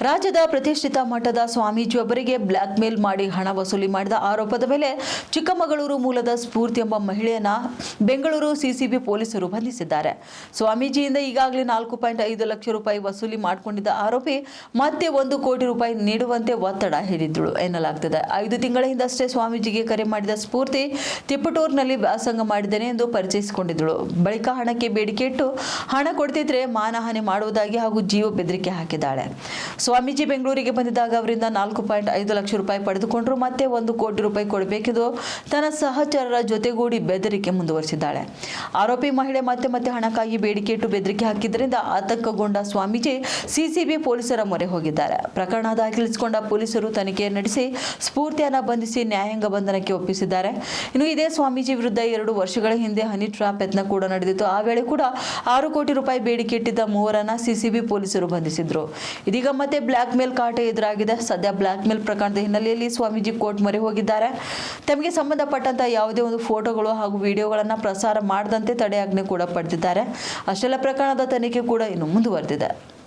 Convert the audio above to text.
ರಾಜ್ಯದ ಪ್ರತಿಷ್ಠಿತ ಮಠದ ಸ್ವಾಮೀಜಿಯೊಬ್ಬರಿಗೆ ಬ್ಲ್ಯಾಕ್ ಮೇಲ್ ಮಾಡಿ ಹಣ ವಸೂಲಿ ಮಾಡಿದ ಆರೋಪದ ಮೇಲೆ ಚಿಕ್ಕಮಗಳೂರು ಮೂಲದ ಸ್ಫೂರ್ತಿ ಎಂಬ ಮಹಿಳೆಯನ್ನ ಬೆಂಗಳೂರು ಸಿಸಿಬಿ ಪೊಲೀಸರು ಬಂಧಿಸಿದ್ದಾರೆ. ಸ್ವಾಮೀಜಿಯಿಂದ ಈಗಾಗಲೇ 4.5 ಲಕ್ಷ ರೂಪಾಯಿ ವಸೂಲಿ ಮಾಡಿಕೊಂಡಿದ್ದ ಆರೋಪಿ ಮತ್ತೆ 1 ಕೋಟಿ ರೂಪಾಯಿ ನೀಡುವಂತೆ ಒತ್ತಡ ಹೇರಿದ್ದಳು ಎನ್ನಲಾಗುತ್ತದೆ. 5 ತಿಂಗಳ ಹಿಂದಷ್ಟೇ ಸ್ವಾಮೀಜಿಗೆ ಕರೆ ಮಾಡಿದ ಸ್ಫೂರ್ತಿ ತಿಪಟೂರಿನಲ್ಲಿ ವ್ಯಾಸಂಗ ಮಾಡಿದ್ದೇನೆ ಎಂದು ಪರಿಚಯಿಸಿಕೊಂಡಿದ್ದಳು. ಬಳಿಕ ಹಣಕ್ಕೆ ಬೇಡಿಕೆ ಇಟ್ಟು ಹಣ ಕೊಡ್ತಿದ್ರೆ ಮಾನಹಾನಿ ಮಾಡುವುದಾಗಿ ಹಾಗೂ ಜೀವ ಬೆದರಿಕೆ ಹಾಕಿದ್ದಾಳೆ. ಸ್ವಾಮೀಜಿ ಬೆಂಗಳೂರಿಗೆ ಬಂದಿದ್ದಾಗ ಅವರಿಂದ 4.5 ಲಕ್ಷ ರೂಪಾಯಿ ಪಡೆದುಕೊಂಡರು. ಮತ್ತೆ 1 ಕೋಟಿ ರೂಪಾಯಿ ಕೊಡಬೇಕೆಂದು ತನ್ನ ಸಹಚರರ ಜೊತೆಗೂಡಿ ಬೆದರಿಕೆ ಮುಂದುವರಿಸಿದ್ದಾಳೆ. ಆರೋಪಿ ಮಹಿಳೆ ಮತ್ತೆ ಮತ್ತೆ ಹಣಕ್ಕಾಗಿ ಬೇಡಿಕೆ ಇಟ್ಟು ಬೆದರಿಕೆ ಹಾಕಿದ್ದರಿಂದ ಆತಂಕಗೊಂಡ ಸ್ವಾಮೀಜಿ ಸಿಸಿಬಿ ಪೊಲೀಸರ ಮೊರೆ ಹೋಗಿದ್ದಾರೆ. ಪ್ರಕರಣ ದಾಖಲಿಸಿಕೊಂಡ ಪೊಲೀಸರು ತನಿಖೆ ನಡೆಸಿ ಸ್ಫೂರ್ತಿಯನ್ನ ಬಂಧಿಸಿ ನ್ಯಾಯಾಂಗ ಬಂಧನಕ್ಕೆ ಒಪ್ಪಿಸಿದ್ದಾರೆ. ಇನ್ನು ಇದೇ ಸ್ವಾಮೀಜಿ ವಿರುದ್ಧ 2 ವರ್ಷಗಳ ಹಿಂದೆ ಹನಿ ಟ್ರ್ಯಾಪ್ ಯತ್ನ ಕೂಡ ನಡೆದಿತ್ತು. ಆ ವೇಳೆ ಕೂಡ 6 ಕೋಟಿ ರೂಪಾಯಿ ಬೇಡಿಕೆ ಇಟ್ಟಿದ್ದ ಮೂವರನ್ನ ಸಿಸಿಬಿ ಪೊಲೀಸರು ಬಂಧಿಸಿದ್ರು. ಇದೀಗ ಮತ್ತೆ ಬ್ಲ್ಯಾಕ್ ಮೇಲ್ ಕಾಟ ಎದುರಾಗಿದೆ. ಸದ್ಯ ಬ್ಲ್ಯಾಕ್ ಮೇಲ್ ಪ್ರಕರಣದ ಹಿನ್ನೆಲೆಯಲ್ಲಿ ಸ್ವಾಮೀಜಿ ಕೋರ್ಟ್ ಮೊರೆ ಹೋಗಿದ್ದಾರೆ. ತಮಗೆ ಸಂಬಂಧಪಟ್ಟಂತ ಯಾವುದೇ ಒಂದು ಫೋಟೋಗಳು ಹಾಗೂ ವಿಡಿಯೋಗಳನ್ನು ಪ್ರಸಾರ ಮಾಡದಂತೆ ತಡೆಯಾಜ್ಞೆ ಕೂಡ ಪಡೆದಿದ್ದಾರೆ. ಅಷ್ಟೆಲ್ಲ ಪ್ರಕರಣದ ತನಿಖೆ ಕೂಡ ಇನ್ನು ಮುಂದುವರೆದಿದೆ.